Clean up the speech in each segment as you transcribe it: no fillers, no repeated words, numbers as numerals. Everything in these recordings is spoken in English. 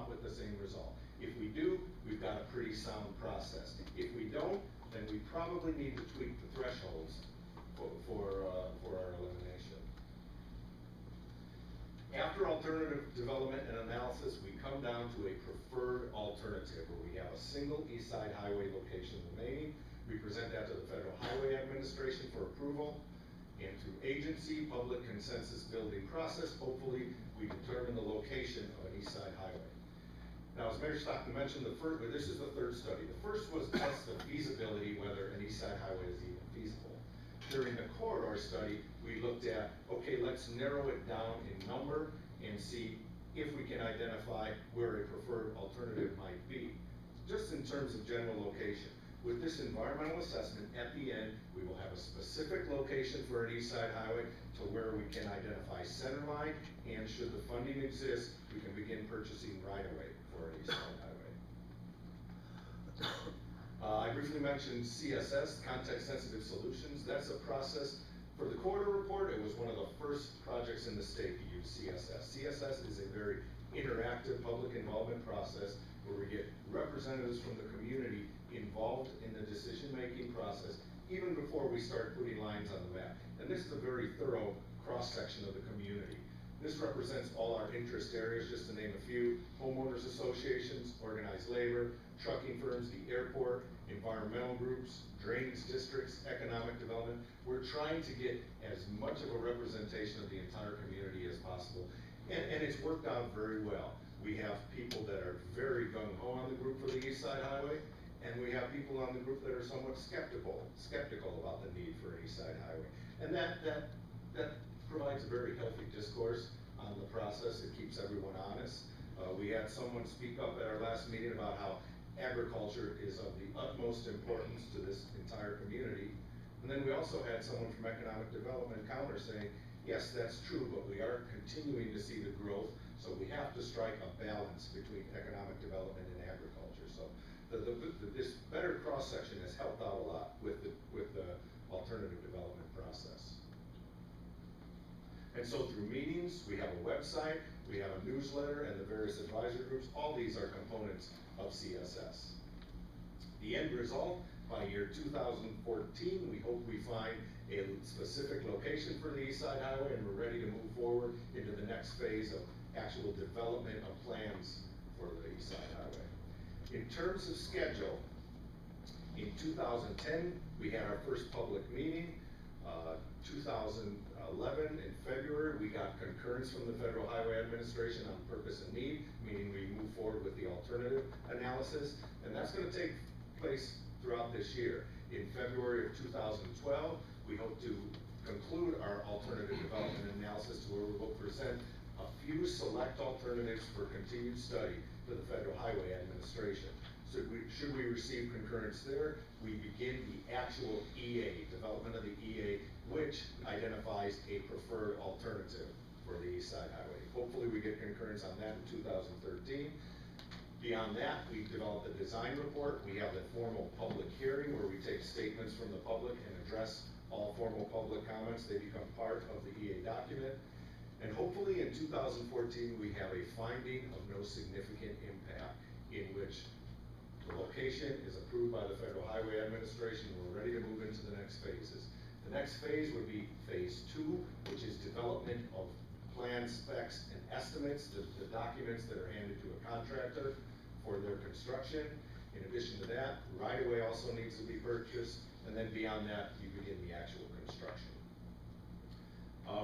out with the same result. If we do, we've got a pretty sound process. If we don't, then we probably need to tweak the thresholds for our elimination. After alternative development and analysis, we come down to a preferred alternative where we have a single East Side Highway location remaining. We present that to the Federal Highway Administration for approval. And through agency public consensus building process, hopefully we determine the location of an East Side Highway. Now, as Mayor Stockton mentioned, this is the third study. The first was test the feasibility, whether an East Side Highway is even feasible. During the corridor study, we looked at, okay, let's narrow it down in number and see if we can identify where a preferred alternative might be, just in terms of general location. With this environmental assessment, at the end, we will have a specific location for an East Side Highway to where we can identify center line, and should the funding exist, we can begin purchasing right-of-way for an East Side Highway. I briefly mentioned CSS, Context-Sensitive Solutions. That's a process. For the corridor report, it was one of the first projects in the state to use CSS. CSS is a very interactive public involvement process where we get representatives from the community involved in the decision-making process even before we start putting lines on the map. And this is a very thorough cross-section of the community. This represents all our interest areas, just to name a few: homeowners associations, organized labor, trucking firms, the airport, environmental groups, drainage districts, economic development. We're trying to get as much of a representation of the entire community as possible. And it's worked out very well. We have people that are very gung-ho on the group for the East Side Highway, and we have people on the group that are somewhat skeptical about the need for an East Side Highway. And that provides a very healthy discourse on the process. It keeps everyone honest. We had someone speak up at our last meeting about how agriculture is of the utmost importance to this entire community. And then we also had someone from economic development counter saying, yes, that's true, but we are continuing to see the growth, so we have to strike a balance between economic development and agriculture. So this better cross-section has helped out a lot with the alternative development process. And so through meetings, we have a website, we have a newsletter, and the various advisory groups. All these are components of CSS. The end result, by year 2014, we hope we find a specific location for the East Side Highway, and we're ready to move forward into the next phase of actual development of plans for the East Side Highway. In terms of schedule, in 2010, we had our first public meeting. 2011, in February, we got concurrence from the Federal Highway Administration on purpose and need, meaning we move forward with the alternative analysis, and that's going to take place throughout this year. In February of 2012, we hope to conclude our alternative development analysis to where we will present a few select alternatives for continued study to the Federal Highway Administration. So should we receive concurrence there, we begin the actual EA, development of the EA, which identifies a preferred alternative for the East Side Highway. Hopefully we get concurrence on that in 2013. Beyond that, we developed a design report. We have a formal public hearing where we take statements from the public and address all formal public comments. They become part of the EA document. And hopefully in 2014, we have a finding of no significant impact, in which the location is approved by the Federal Highway Administration. We're ready to move into the next phases. The next phase would be phase 2, which is development of plan specs and estimates, the documents that are handed to a contractor for their construction. In addition to that, right-of-way also needs to be purchased, and then beyond that, you begin the actual construction.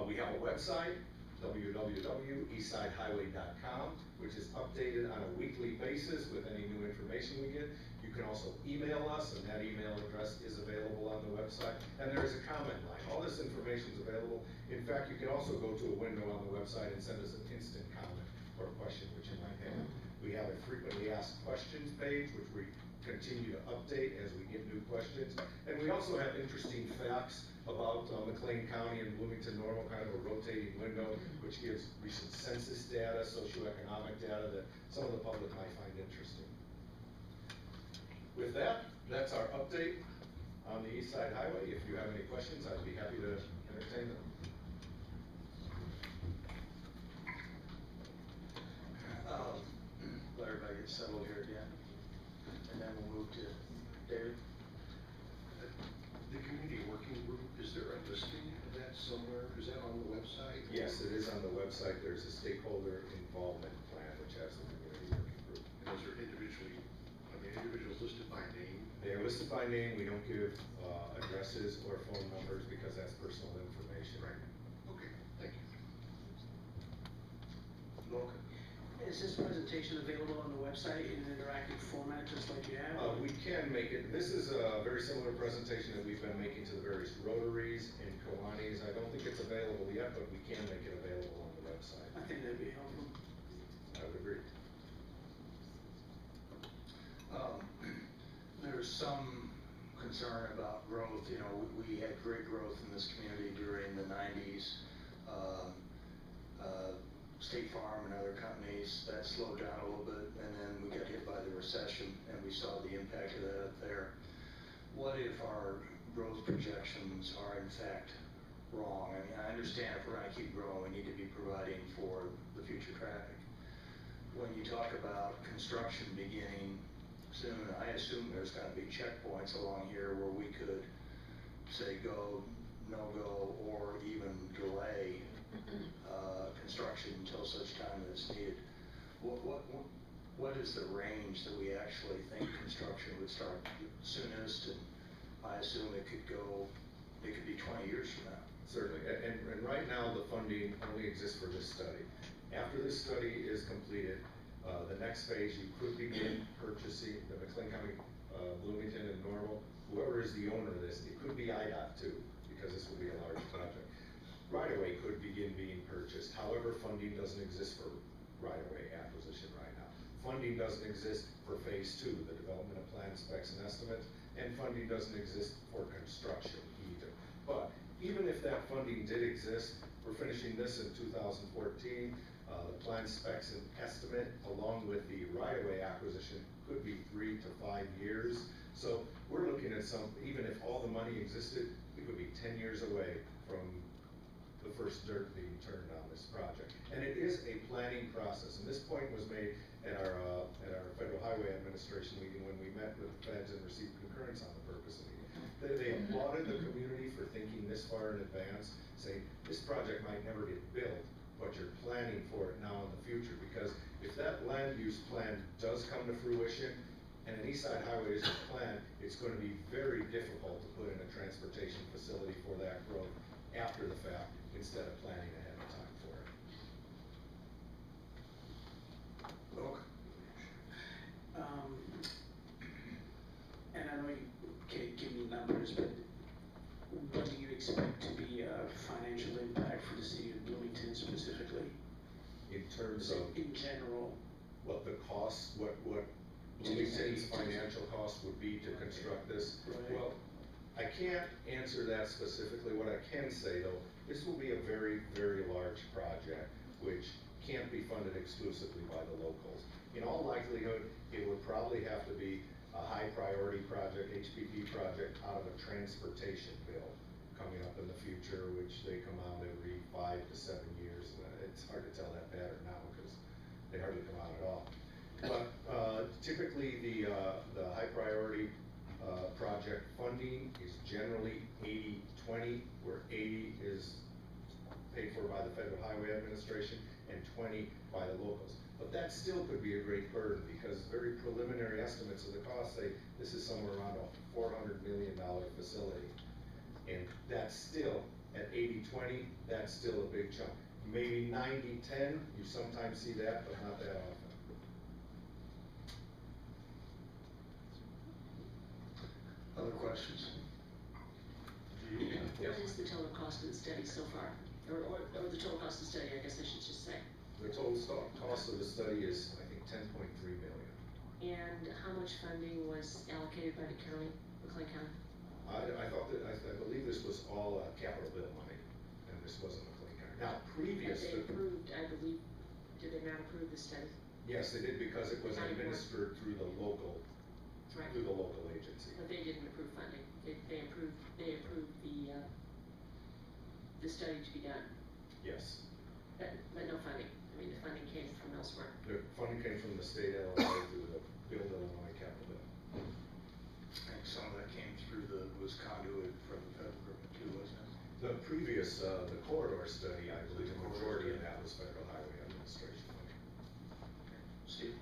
We have a website, www.eastsidehighway.com, which is updated on a weekly basis with any new information we get. You can also email us, and that email address is available on the website. And there is a comment line. All this information is available. In fact, you can also go to a window on the website and send us an instant comment or a question which you might have. We have a frequently asked questions page, which we continue to update as we get new questions. And we also have interesting facts about McLean County and Bloomington Normal, kind of a rotating window, which gives recent census data, socioeconomic data that some of the public might find interesting. With that, that's our update on the East Side Highway. If you have any questions, I'd be happy to entertain them. get settled here at the end. And then we'll move to David. The community working group, is there a listing of that somewhere? Is that on the website? Yes, it is on the website. There's a stakeholder involvement plan, which has the community working group. And those are individuals listed by name? They are listed by name. We don't give addresses or phone numbers because that's personal information. Right. Okay, thank you. Look. Is this presentation available on the website in an interactive format, just like you have? We can make it. This is a very similar presentation that we've been making to the various Rotaries and Kiwanis. I don't think it's available yet, but we can make it available on the website. I think that'd be helpful. I would agree. There's some concern about growth. You know, we had great growth in this community during the 90s. State Farm and other companies, that slowed down a little bit, and then we got hit by the recession, and we saw the impact of that up there. What if our growth projections are in fact wrong? I mean, I understand if we're gonna keep growing, we need to be providing for the future traffic. When you talk about construction beginning soon, I assume there's gonna be checkpoints along here where we could say go, no go, or even delay construction until such time that it's needed. What is the range that we actually think construction would start soonest? And I assume it could be 20 years from now. Certainly, and right now the funding only exists for this study. After this study is completed, the next phase you could begin purchasing the McLean County, Bloomington and Normal, whoever is the owner of this, it could be IDOT too, because this will be a large project. Right-of-way could begin being purchased. However, funding doesn't exist for right-of-way acquisition right now. Funding doesn't exist for phase 2, the development of plan specs and estimates, and funding doesn't exist for construction either. But even if that funding did exist, we're finishing this in 2014. The plan specs and estimate, along with the right-of-way acquisition, could be 3 to 5 years. So we're looking at even if all the money existed, we could be 10 years away from the first dirt being turned on this project. And it is a planning process, and this point was made at our Federal Highway Administration meeting when we met with the feds and received concurrence on the purpose of the meeting. They applauded the community for thinking this far in advance, saying this project might never get built, but you're planning for it now in the future, because if that land use plan does come to fruition and an East Side Highway isn't planned, it's going to be very difficult to put in a transportation facility for that growth after the fact, instead of planning ahead of time for it. Look. And I know you can't give me numbers, but what do you expect to be a financial impact for the city of Bloomington specifically? In terms of in general, what the cost, what Bloomington's financial cost would be to construct this. Right. Well, I can't answer that specifically. What I can say though, this will be a very, very large project, which can't be funded exclusively by the locals. In all likelihood, it would probably have to be a high priority project, HPP project, out of a transportation bill coming up in the future, which they come out every 5 to 7 years. It's hard to tell that pattern now because they hardly come out at all. But typically the high priority project funding is generally 80-20, where 80 is paid for by the Federal Highway Administration and 20 by the locals. But that still could be a great burden because very preliminary estimates of the cost say this is somewhere around a $400 million facility. And that's still, at 80-20, that's still a big chunk. Maybe 90-10, you sometimes see that, but not that often. Other questions? What is the total cost of the study so far? Or the total cost of the study, I guess I should just say. The total cost of the study is, I think, $10.3 million. And how much funding was allocated by the county, McLean County? I thought that, I believe this was all capital bill money, and this wasn't McLean County. Now, previous They to. approved, I believe, did they not approve the study? Yes, they did because it was County board. administered through the local, Right. through the local agency. But they didn't approve funding. They approved the study to be done, Yes. but no funding. I mean, the funding came from elsewhere. The funding came from the state Illinois through the Build Illinois capital bill. I think some of that came through was conduit from the federal government too, wasn't it? The previous, the corridor study, I believe the majority of that was Federal Highway Administration money. Steve?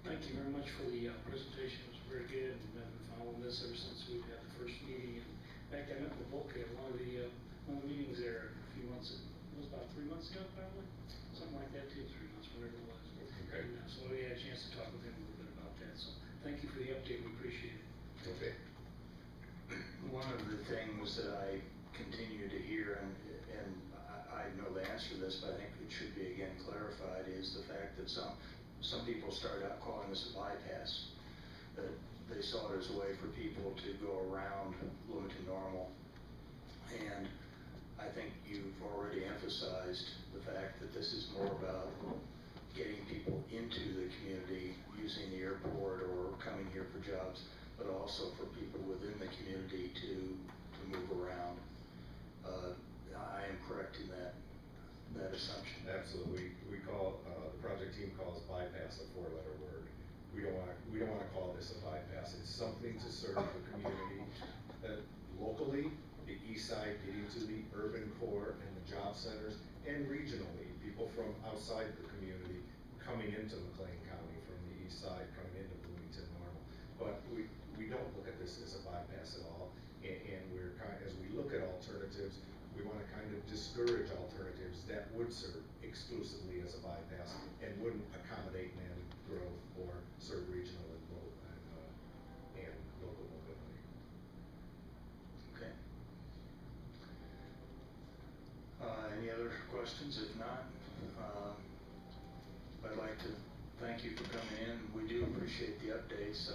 Thank you very much for the presentation. It was very good, and I've been following this ever since we had the first meeting. And in fact, I met with Volker at one of the meetings there a few months, it was about 3 months ago, probably, something like that, 2 or 3 months, whatever it was. Okay. And, so we had a chance to talk with him a little bit about that. So thank you for the update. We appreciate it. Okay. One of the things that I continue to hear, and I know the answer to this, but I think it should be again clarified, is the fact that some people started out calling this a bypass, that they saw it as a way for people to go around Bloomington Normal. And I think you've already emphasized the fact that this is more about getting people into the community using the airport or coming here for jobs, but also for people within the community to move around. I am correct in that assumption. Absolutely. We call, the project team calls bypass a 4-letter word. We don't wanna call this a bypass. It's something to serve the community locally, the east side getting to the urban core and the job centers, and regionally, people from outside the community coming into McLean County from the east side, coming into Bloomington Normal. But we don't look at this as a bypass at all, and as we look at alternatives, we want to kind of discourage alternatives that would serve exclusively as a bypass and wouldn't accommodate man growth or serve regional and local mobility. Okay. Any other questions? If not, I'd like to thank you for coming in. We do appreciate the updates.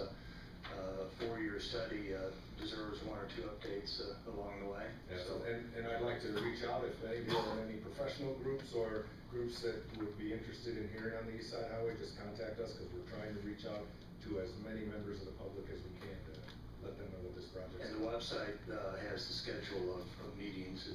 4-year study deserves 1 or 2 updates along the way. Yeah, so, and I'd like to reach out if maybe there are any professional groups or groups that would be interested in hearing on the East Side Highway, just contact us, because we're trying to reach out to as many members of the public as we can to let them know what this project is. And the website has the schedule of meetings,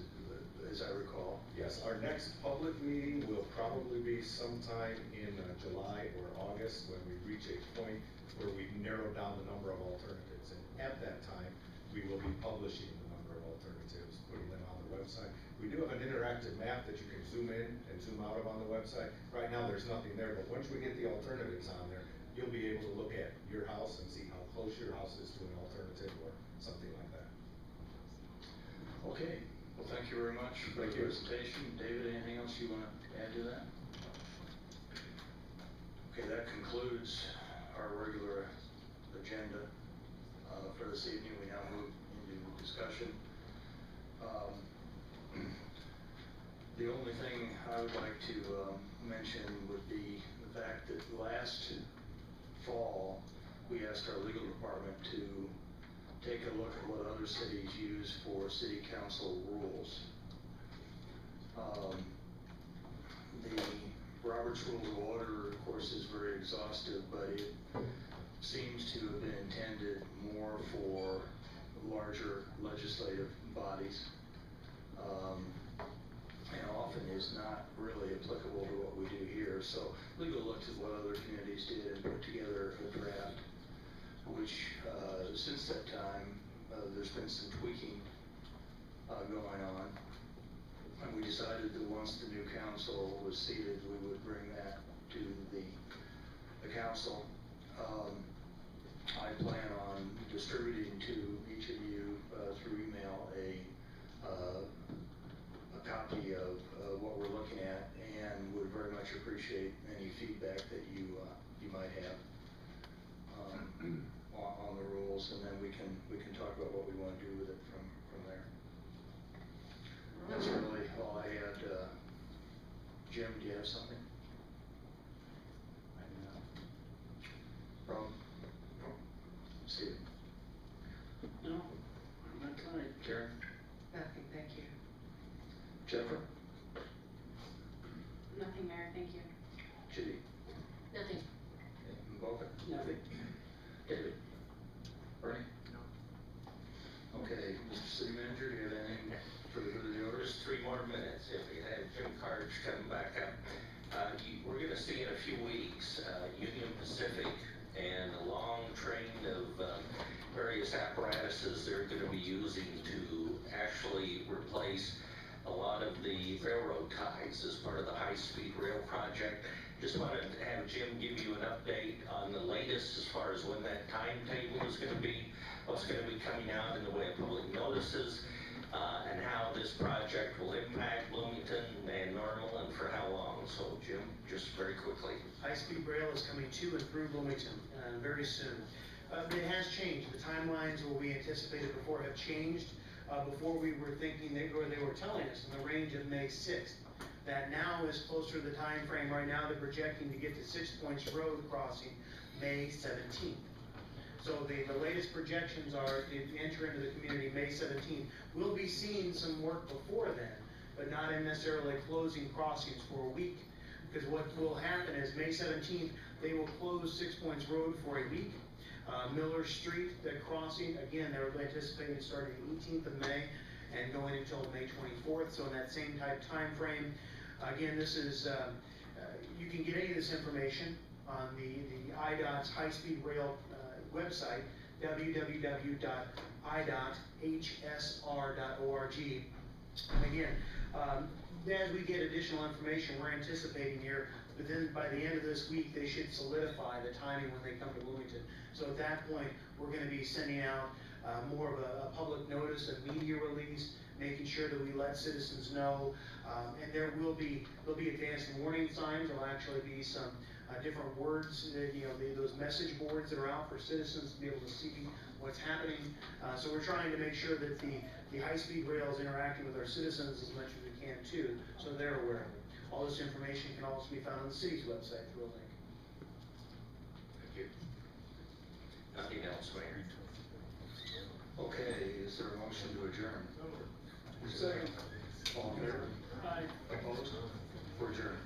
as I recall. Yes, our next public meeting will probably be sometime in July or August, when we reach a point where we've narrowed down the number of alternatives. And at that time, we will be publishing the number of alternatives, putting them on the website. We do have an interactive map that you can zoom in and zoom out of on the website. Right now, there's nothing there, but once we get the alternatives on there, you'll be able to look at your house and see how close your house is to an alternative or something like that. Okay, well, thank you very much for the presentation. David, anything else you want to add to that? Okay, that concludes our regular agenda for this evening. We now move into discussion. The only thing I would like to mention would be the fact that last fall, we asked our legal department to take a look at what other cities use for city council rules. The Robert's Rules of Order, of course, is very exhaustive, but it seems to have been intended more for larger legislative bodies, and often is not really applicable to what we do here. So legal looked at what other communities did and put together a draft, which since that time, there's been some tweaking going on. And we decided that once the new council was seated, we would bring that to the council. I plan on distributing to each of you through email a copy of what we're looking at, and would very much appreciate any feedback that you might have on the rules, and then we can talk about what we want to do with it from there. That's really all I had. Jim, do you have something? Rob? No. Steve? No, I'm not tired. Karen? Nothing, thank you. Jennifer? Nothing, Mayor, thank you. Judy? Nothing. Volker? Nothing. David? Bernie? No. Okay, Mr. City Manager, do you have anything for the good of the order? Just 3 more minutes if we have Jim Carge come back up. You the railroad ties as part of the high-speed rail project. Just wanted to have Jim give you an update on the latest as far as when that timetable is gonna be, what's gonna be coming out in the way of public notices, and how this project will impact Bloomington and Normal and for how long. So Jim, just very quickly. High-speed rail is coming to and through Bloomington very soon. It has changed. The timelines what we anticipated before have changed. Before we were thinking, they were telling us in the range of May 6th. That now is closer to the time frame. Right now they're projecting to get to 6 Points Road crossing May 17th. So the latest projections are to enter into the community May 17th. We'll be seeing some work before then, but not in necessarily closing crossings for a week. Because what will happen is May 17th, they will close 6 Points Road for a week. Miller Street, the crossing, again, they're anticipating starting the 18th of May and going until May 24th. So in that same type time frame. Again, this is, you can get any of this information on the IDOT's high-speed rail website, www.idot.hsr.org. And again, as we get additional information, we're anticipating here, by the end of this week, they should solidify the timing when they come to Bloomington. So at that point, we're gonna be sending out more of a public notice, a media release, making sure that we let citizens know. And there'll be advanced warning signs. There'll actually be some different words, those message boards that are out for citizens to be able to see what's happening. So we're trying to make sure that the high-speed rail is interacting with our citizens as much as we can too, so they're aware of it. All this information can also be found on the city's website through a link. Thank you. Nothing else, Mayor. Okay, is there a motion to adjourn? Second. All in favor? Aye. Opposed? We're adjourned.